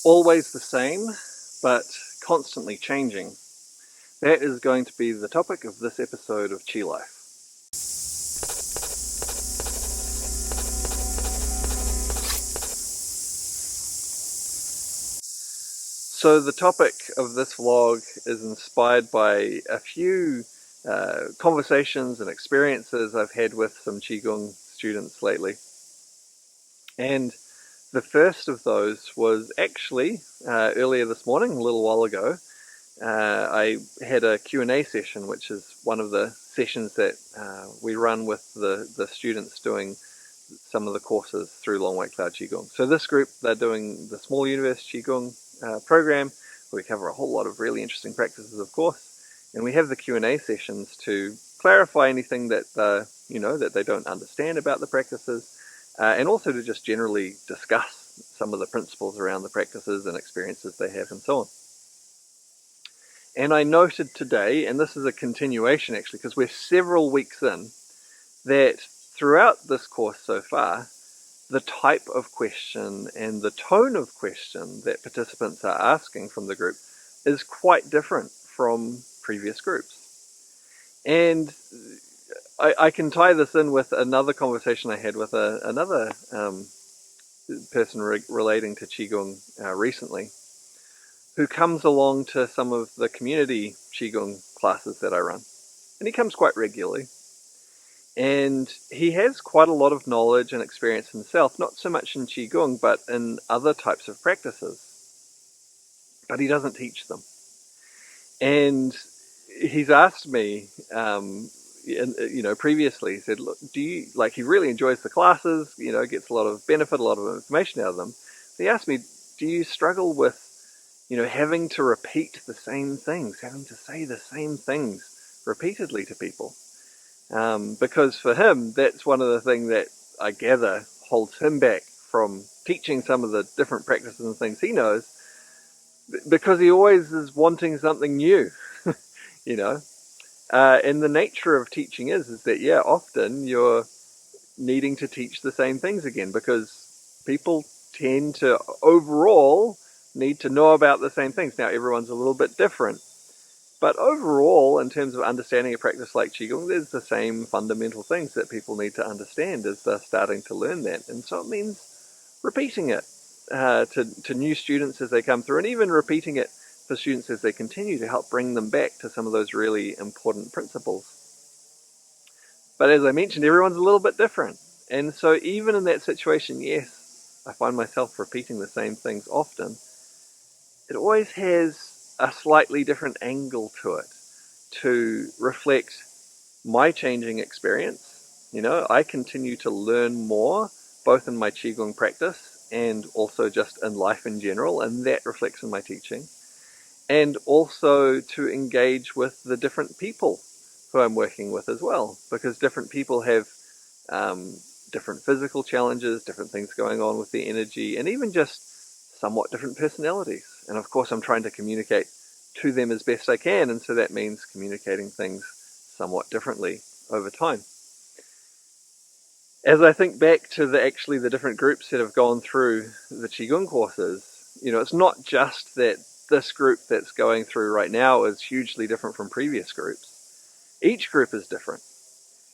always the same, but constantly changing. That is going to be the topic of this episode of Chi Life. So the topic of this vlog is inspired by a few conversations and experiences I've had with some Qigong students lately. And the first of those was actually earlier this morning, a little while ago. I had a Q&A session, which is one of the sessions that we run with the students doing some of the courses through Long White Cloud Qigong. So this group, they're doing the Small Universe Qigong program, where we cover a whole lot of really interesting practices, of course, and we have the Q&A sessions to clarify anything that that they don't understand about the practices, and also to just generally discuss some of the principles around the practices and experiences they have and so on. And I noted today, and this is a continuation actually, because we're several weeks in, that throughout this course so far, the type of question and the tone of question that participants are asking from the group is quite different from previous groups. And I can tie this in with another conversation I had with another person relating to Qigong recently, who comes along to some of the community Qigong classes that I run. And he comes quite regularly. And he has quite a lot of knowledge and experience himself, not so much in Qigong, but in other types of practices. But he doesn't teach them. And he's asked me, previously, he said, look, he really enjoys the classes, gets a lot of benefit, a lot of information out of them. He asked me, do you struggle with having to repeat the same things, having to say the same things repeatedly to people? Because for him, that's one of the things that I gather holds him back from teaching some of the different practices and things he knows, because he always is wanting something new, and the nature of teaching is that, often you're needing to teach the same things again, because people tend to overall need to know about the same things. Now, everyone's a little bit different, but overall, in terms of understanding a practice like Qigong, there's the same fundamental things that people need to understand as they're starting to learn that. And so it means repeating it to new students as they come through, and even repeating it for students as they continue, to help bring them back to some of those really important principles. But as I mentioned, everyone's a little bit different. And so even in that situation, yes, I find myself repeating the same things often. It always has a slightly different angle to it, to reflect my changing experience. I continue to learn more, both in my Qigong practice and also just in life in general, and that reflects in my teaching. And also to engage with the different people who I'm working with as well, because different people have different physical challenges, different things going on with the energy, and even just somewhat different personalities. And of course, I'm trying to communicate to them as best I can, and so that means communicating things somewhat differently over time. As I think back to the different groups that have gone through the Qigong courses, it's not just that this group that's going through right now is hugely different from previous groups. Each group is different.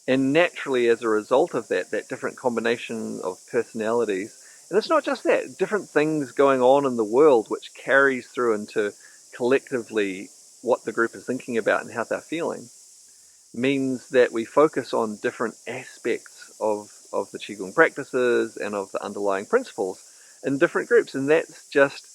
And naturally, as a result of that different combination of personalities, and it's not just that, different things going on in the world which carries through into collectively what the group is thinking about and how they're feeling, means that we focus on different aspects of the Qigong practices and of the underlying principles in different groups. And that's just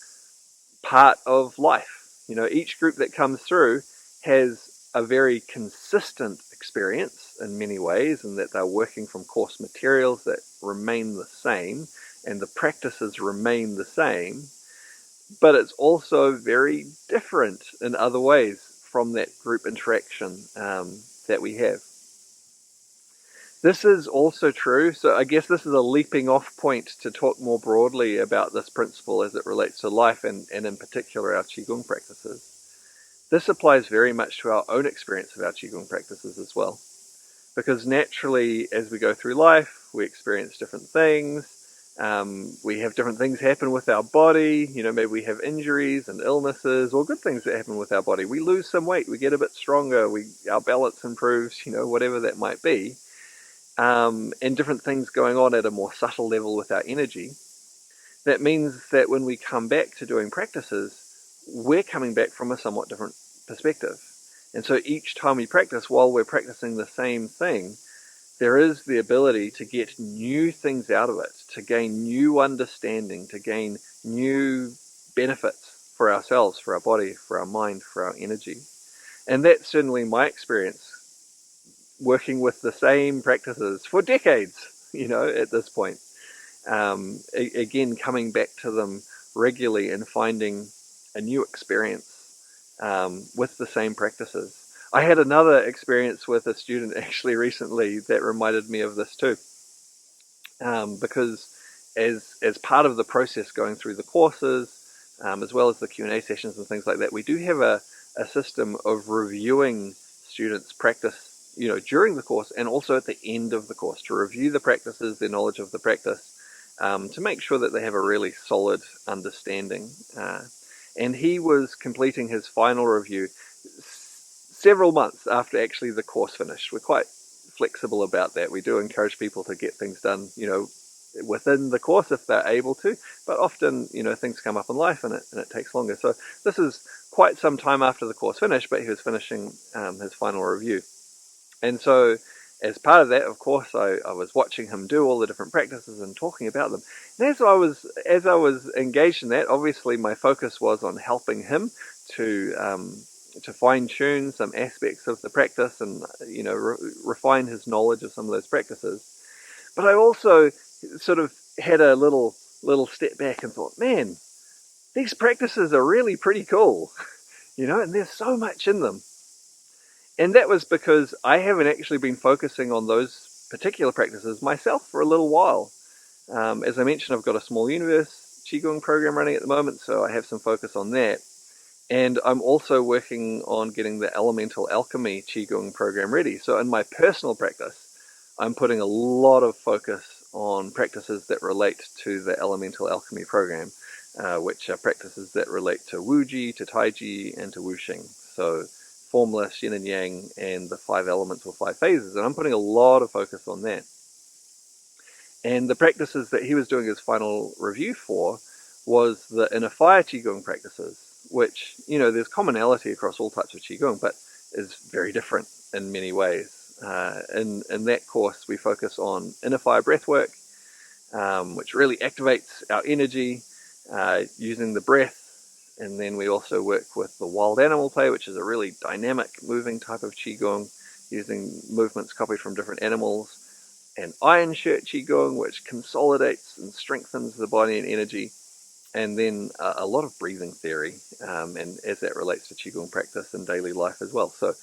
part of life. Each group that comes through has a very consistent experience in many ways, and that they're working from course materials that remain the same, and the practices remain the same, but it's also very different in other ways from that group interaction that we have. This is also true, so I guess this is a leaping off point to talk more broadly about this principle as it relates to life, and in particular our Qigong practices. This applies very much to our own experience of our Qigong practices as well. Because naturally, as we go through life, we experience different things, We have different things happen with our body. Maybe we have injuries and illnesses, or good things that happen with our body. We lose some weight, we get a bit stronger, our balance improves, whatever that might be. And different things going on at a more subtle level with our energy. That means that when we come back to doing practices, we're coming back from a somewhat different perspective. And so each time we practice, while we're practicing the same thing, there is the ability to get new things out of it, to gain new understanding, to gain new benefits for ourselves, for our body, for our mind, for our energy. And that's certainly my experience working with the same practices for decades, at this point. Again, coming back to them regularly and finding a new experience with the same practices. I had another experience with a student actually recently that reminded me of this too, because as part of the process going through the courses, as well as the Q&A sessions and things like that, we do have a system of reviewing students' practice, during the course and also at the end of the course, to review the practices, their knowledge of the practice, to make sure that they have a really solid understanding. And he was completing his final review several months after actually the course finished. We're quite flexible about that. We do encourage people to get things done, within the course if they're able to, but often, things come up in life and it takes longer. So this is quite some time after the course finished, but he was finishing his final review. And so as part of that, of course, I was watching him do all the different practices and talking about them. And as I was engaged in that, obviously my focus was on helping him to fine-tune some aspects of the practice and refine his knowledge of some of those practices. But I also sort of had a little step back and thought, man, these practices are really pretty cool, and there's so much in them. And that was because I haven't actually been focusing on those particular practices myself for a little while. As I mentioned, I've got a small universe Qigong program running at the moment, so I have some focus on that. And I'm also working on getting the Elemental Alchemy Qigong program ready. So in my personal practice, I'm putting a lot of focus on practices that relate to the Elemental Alchemy program, which are practices that relate to Wuji, to Taiji, and to Wuxing. So formless, yin and yang, and the 5 elements or 5 phases. And I'm putting a lot of focus on that. And the practices that he was doing his final review for was the Inner Fire Qigong practices, which, there's commonality across all types of Qigong, but is very different in many ways. In that course, we focus on inner fire breathwork, which really activates our energy using the breath. And then we also work with the wild animal play, which is a really dynamic, moving type of Qigong, using movements copied from different animals. And Iron Shirt Qigong, which consolidates and strengthens the body and energy. And then a lot of breathing theory, and as that relates to Qigong practice in daily life as well. So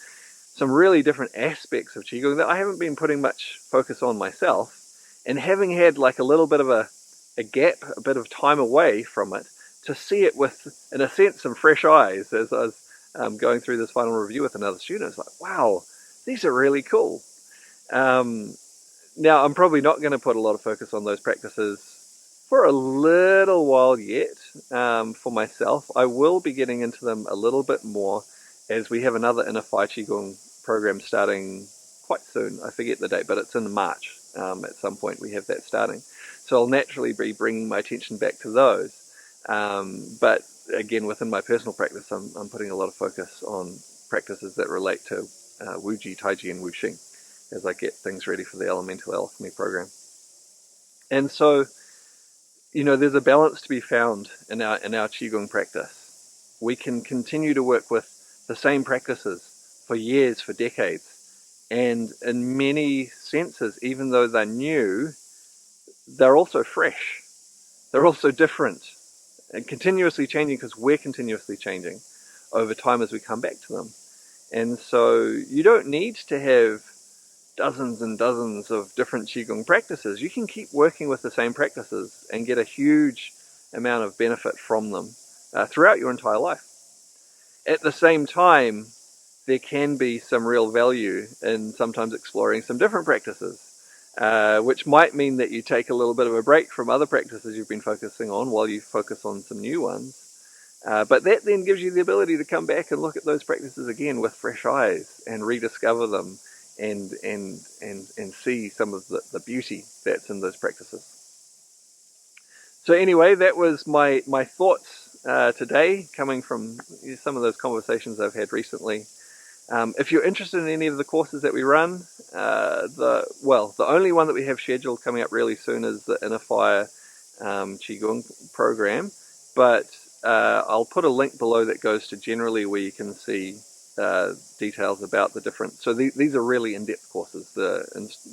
some really different aspects of Qigong that I haven't been putting much focus on myself. And having had like a little bit of a gap, a bit of time away from it, to see it with, in a sense, some fresh eyes as I was going through this final review with another student. It's like, wow, these are really cool. Now, I'm probably not going to put a lot of focus on those practices for a little while yet for myself. I will be getting into them a little bit more as we have another Inner Fire Qigong program starting quite soon. I forget the date, but it's in March. At some point we have that starting. So I'll naturally be bringing my attention back to those. But again, within my personal practice, I'm putting a lot of focus on practices that relate to Wuji, Taiji, and Wuxing as I get things ready for the Elemental Alchemy program. And so, there's a balance to be found in our Qigong practice. We can continue to work with the same practices for years, for decades, and in many senses, even though they're new, they're also fresh. They're also different and continuously changing because we're continuously changing over time as we come back to them. And so you don't need to have dozens and dozens of different Qigong practices. You can keep working with the same practices and get a huge amount of benefit from them throughout your entire life. At the same time, there can be some real value in sometimes exploring some different practices which might mean that you take a little bit of a break from other practices you've been focusing on while you focus on some new ones. But that then gives you the ability to come back and look at those practices again with fresh eyes and rediscover them and see some of the beauty that's in those practices. So anyway, that was my thoughts today, coming from some of those conversations I've had recently. If you're interested in any of the courses that we run, the only one that we have scheduled coming up really soon is the Inner Fire Qigong program. But I'll put a link below that goes to generally where you can see details about the different. So these are really in-depth courses, the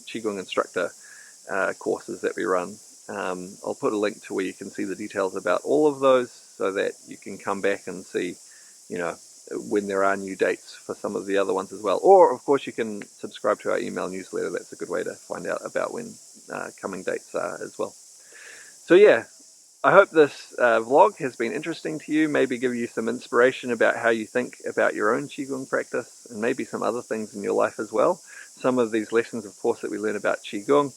Qigong instructor courses that we run. I'll put a link to where you can see the details about all of those, so that you can come back and see, when there are new dates for some of the other ones as well. Or, of course, you can subscribe to our email newsletter. That's a good way to find out about when coming dates are as well. So yeah, I hope this vlog has been interesting to you, maybe give you some inspiration about how you think about your own Qigong practice, and maybe some other things in your life as well. Some of these lessons, of course, that we learn about Qigong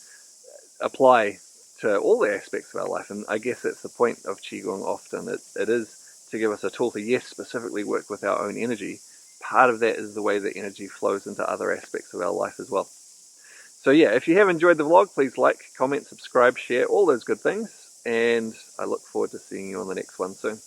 apply to all the aspects of our life, and I guess that's the point of Qigong often. It is to give us a tool to, yes, specifically work with our own energy. Part of that is the way that energy flows into other aspects of our life as well. So yeah, if you have enjoyed the vlog, please like, comment, subscribe, share, all those good things, and I look forward to seeing you on the next one soon.